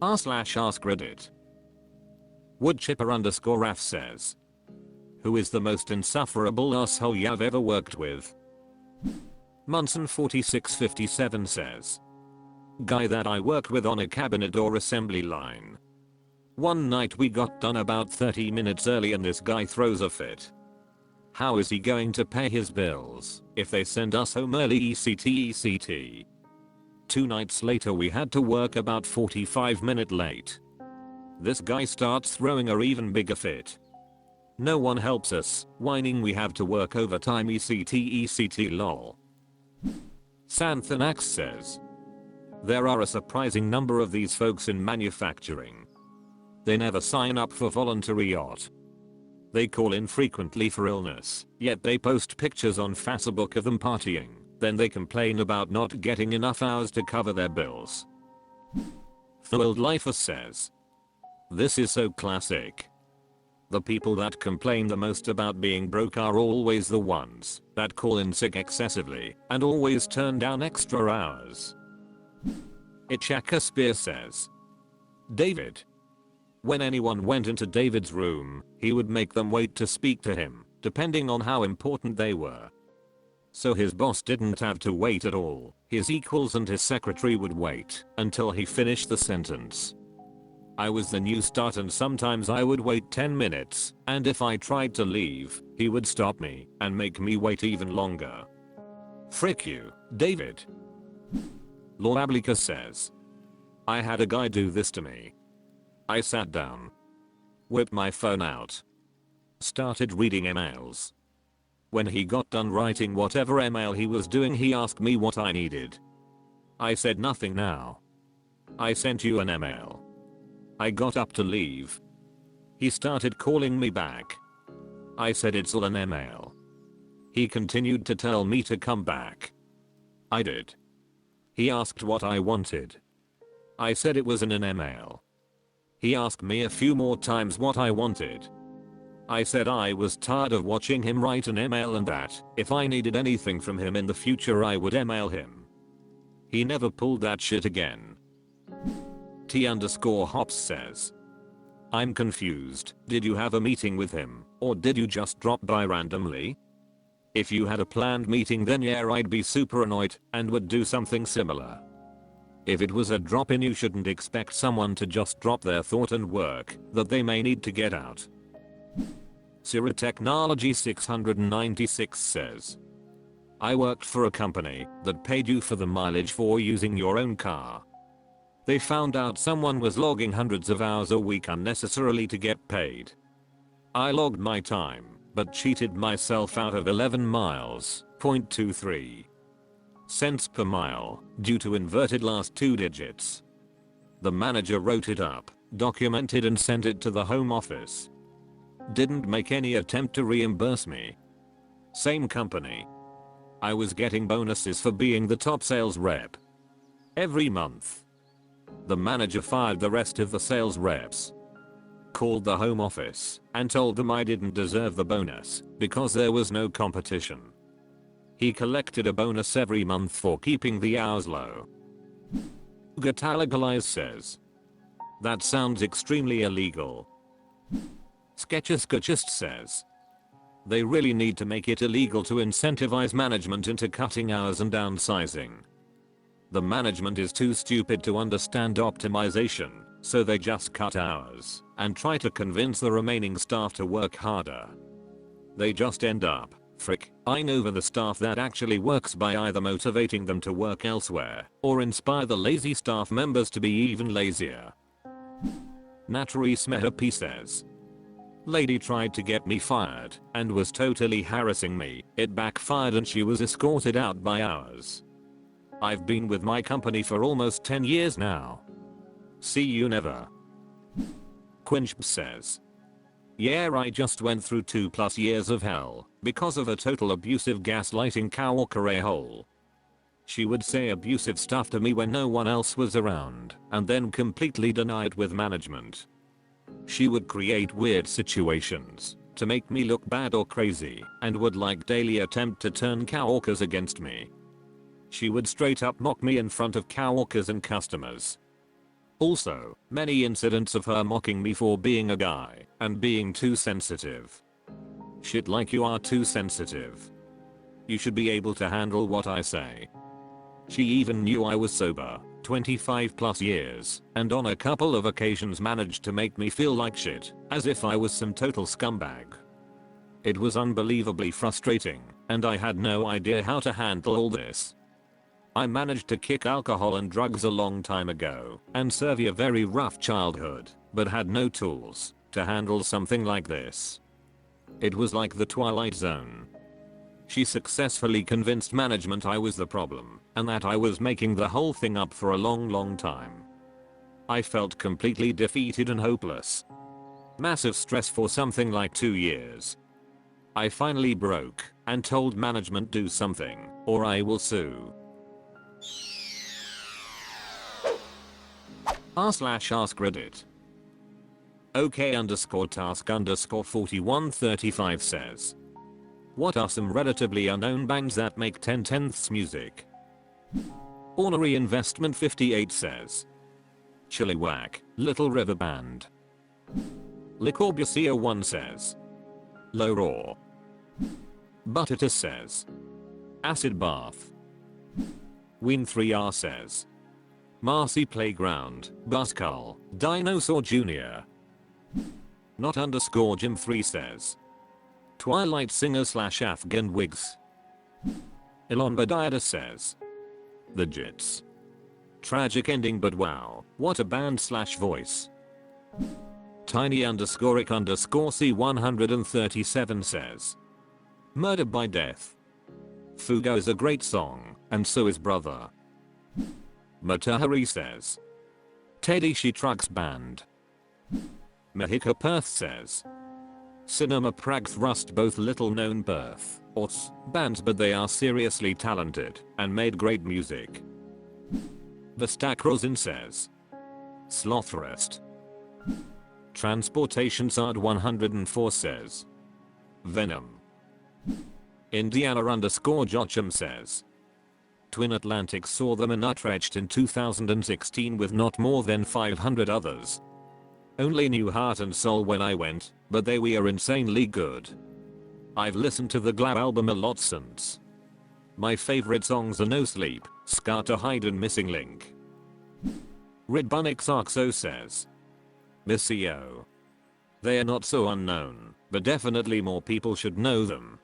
r/AskReddit. Woodchipper_Raf says, who is the most insufferable asshole you've ever worked with? Munson4657 says, guy that I worked with on a cabinet or assembly line. One night we got done about 30 minutes early and this guy throws a fit. How is he going to pay his bills if they send us home early ECT? 2 nights later we had to work about 45 minutes late. This guy starts throwing a even bigger fit. No one helps us, whining we have to work overtime ECT lol. Santhanax says, there are a surprising number of these folks in manufacturing. They never sign up for voluntary yacht. They call in frequently for illness, yet they post pictures on Facebook of them partying, then they complain about not getting enough hours to cover their bills. Thrilled Lifer says, this is so classic. The people that complain the most about being broke are always the ones that call in sick excessively and always turn down extra hours. Ichaka Spear says, David. When anyone went into David's room, he would make them wait to speak to him, depending on how important they were. So his boss didn't have to wait at all, his equals and his secretary would wait until he finished the sentence. I was the new start and sometimes I would wait 10 minutes, and if I tried to leave, he would stop me and make me wait even longer. Frick you, David. Lorablica says, I had a guy do this to me. I sat down, whipped my phone out, started reading emails. When he got done writing whatever email he was doing, he asked me what I needed. I said nothing now. I sent you an email. I got up to leave. He started calling me back. I said it's all an email. He continued to tell me to come back. I did. He asked what I wanted. I said it was in an email. He asked me a few more times what I wanted. I said I was tired of watching him write an email and that if I needed anything from him in the future I would email him. He never pulled that shit again. T_Hops says, I'm confused. Did you have a meeting with him or did you just drop by randomly? If you had a planned meeting then yeah, I'd be super annoyed and would do something similar. If it was a drop in, you shouldn't expect someone to just drop their thought and work that they may need to get out. Sira Technology 696 says, I worked for a company that paid you for the mileage for using your own car. They found out someone was logging hundreds of hours a week unnecessarily to get paid. I logged my time, but cheated myself out of 11 miles, 0.23 cents per mile, due to inverted last 2 digits. The manager wrote it up, documented and sent it to the home office. Didn't make any attempt to reimburse me. Same company. I was getting bonuses for being the top sales rep. Every month. The manager fired the rest of the sales reps. Called the home office and told them I didn't deserve the bonus because there was no competition. He collected a bonus every month for keeping the hours low. Gatalagalize says, that sounds extremely illegal. Sketchist says, they really need to make it illegal to incentivize management into cutting hours and downsizing. The management is too stupid to understand optimization, so they just cut hours and try to convince the remaining staff to work harder. They just end up fricking over the staff that actually works by either motivating them to work elsewhere or inspire the lazy staff members to be even lazier. Naturi Smehapi says, lady tried to get me fired and was totally harassing me. It backfired and she was escorted out by hours. I've been with my company for almost 10 years now. See you never. Quinch says, yeah, I just went through 2+ years of hell because of a total abusive gaslighting coworker a-hole. She would say abusive stuff to me when no one else was around and then completely deny it with management. She would create weird situations to make me look bad or crazy and would daily attempt to turn coworkers against me. She would straight up mock me in front of coworkers and customers. Also, many incidents of her mocking me for being a guy and being too sensitive. Shit like you are too sensitive. You should be able to handle what I say. She even knew I was sober, 25 plus years, and on a couple of occasions managed to make me feel like shit, as if I was some total scumbag. It was unbelievably frustrating, and I had no idea how to handle all this. I managed to kick alcohol and drugs a long time ago, and survive a very rough childhood, but had no tools to handle something like this. It was like the Twilight Zone. She successfully convinced management I was the problem, and that I was making the whole thing up for a long time. I felt completely defeated and hopeless. Massive stress for something like 2 years. I finally broke and told management do something, or I will sue. r/AskReddit. OK_task_4135 says. What are some relatively unknown bands that make 10/10ths music? Ornery Investment 58 says. Chilliwack, Little River Band. Le Corbusier 1 says. Low Raw. Buttertus says. Acid Bath. Win 3R says. Marcy Playground, Buzzcull, Dinosaur Jr. Not_Jim3 says. Twilight Singer / Afghan Wigs. Elon Badiada says. The Jits. Tragic ending but wow, what a band / voice. Tiny_ick_C137 says. Murder by Death. Fugo is a great song, and so is Brother. Matahari says. Teddy She Trucks Band. Mahika Perth says. Cinema Prague Thrust, both little known Perth bands, but they are seriously talented and made great music. Vestakrosin says. Slothrest. Transportation Sard 104 says. Venom. Indiana_Jochum says. Twin Atlantics saw them in Utrecht in 2016 with not more than 500 others. Only knew Heart and Soul when I went, but they were insanely good. I've listened to the Glab album a lot since. My favorite songs are No Sleep, Scar to Hide and Missing Link. Ridbunixarxo says. Missio. They are not so unknown, but definitely more people should know them.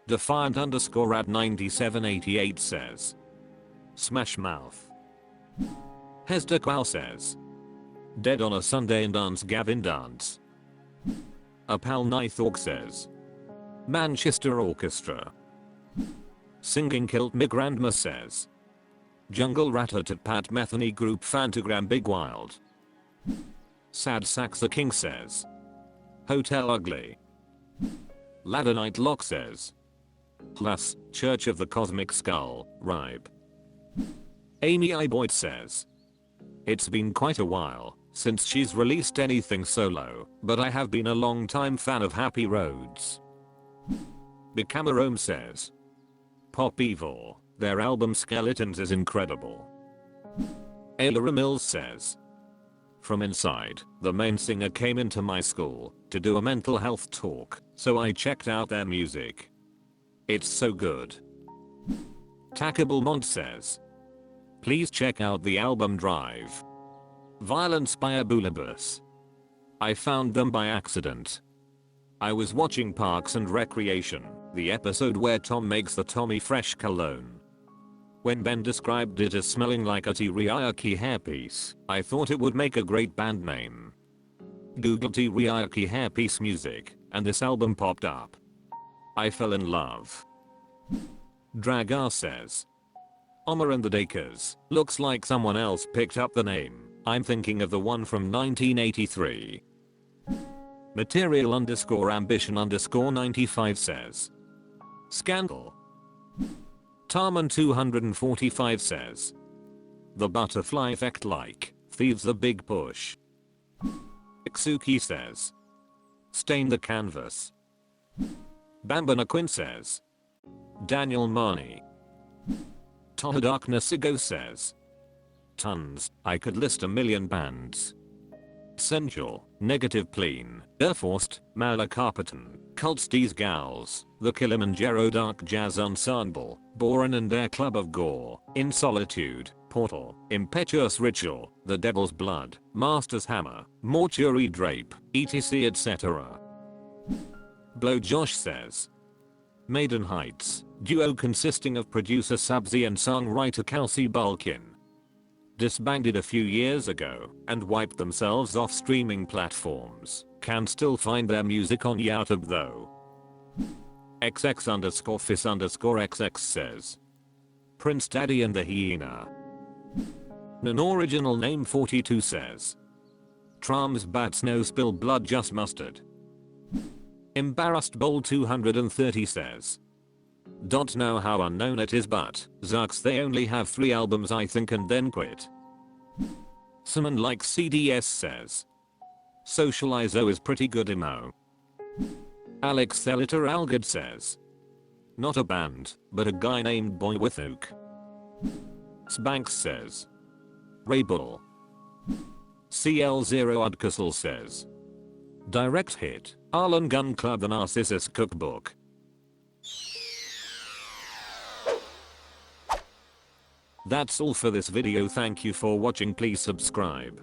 Defiant_at9788 says. Smash Mouth. Hester Qual says. Dead on a Sunday and Dance Gavin Dance. Apal Nithork says. Manchester Orchestra. Singing Kilt Migrandma says. Jungle Ratatat Pat Metheny Group Fantagram Big Wild. Sad Saxa King says. Hotel Ugly. Ladder Night Lock says. Plus, Church of the Cosmic Skull, Ribe. Amy I. Boyd says. It's been quite a while since she's released anything solo, but I have been a long time fan of Happy Roads. Bicamerome says. Pop Evil, their album Skeletons is incredible. Ayla Mills says. From inside, the main singer came into my school to do a mental health talk, so I checked out their music. It's so good. Tackable Mont says. Please check out the album Drive. Violence by Abulabus. I found them by accident. I was watching Parks and Recreation, the episode where Tom makes the Tommy Fresh cologne. When Ben described it as smelling like a teriyaki hairpiece, I thought it would make a great band name. Googled teriyaki hairpiece music, and this album popped up. I fell in love. Dragar says. Omar and the Dakers, looks like someone else picked up the name. I'm thinking of the one from 1983. Material_ambition_95 says. Scandal. Tarman 245 says. The butterfly effect like Thieves the Big Push. Iksuki says. Stain the canvas. Bambana Quinn says. Daniel Marnie. Tohadarknessigo says. Tons, I could list a million bands. Sensual, Negative Plane, Erforst, Malacarpeton, Cultsties Gals, The Kilimanjaro Dark Jazz Ensemble, Boran and Air Club of Gore, In Solitude, Portal, Impetuous Ritual, The Devil's Blood, Master's Hammer, Mortuary Drape, etc etc. Blow Josh says. Maiden Heights, duo consisting of producer Subzi and songwriter Kelsey Bulkin. Disbanded a few years ago and wiped themselves off streaming platforms. Can still find their music on YouTube though. XX_FIS_XX says. Prince Daddy and the Hyena. An original name 42 says. Trams bats no spill blood just mustard. Embarrassed Bowl 230 says. Don't know how unknown it is but, Zucks they only have 3 albums I think and then quit. Someone like CDS says. Socializo is pretty good emo. Alex Theliter Algid says. Not a band, but a guy named Boy with Oak. Spanx says. Raybull. CL0 Udkasel says. Direct hit, Arlen Gun Club The Narcissus Cookbook. That's all for this video, thank you for watching, please subscribe.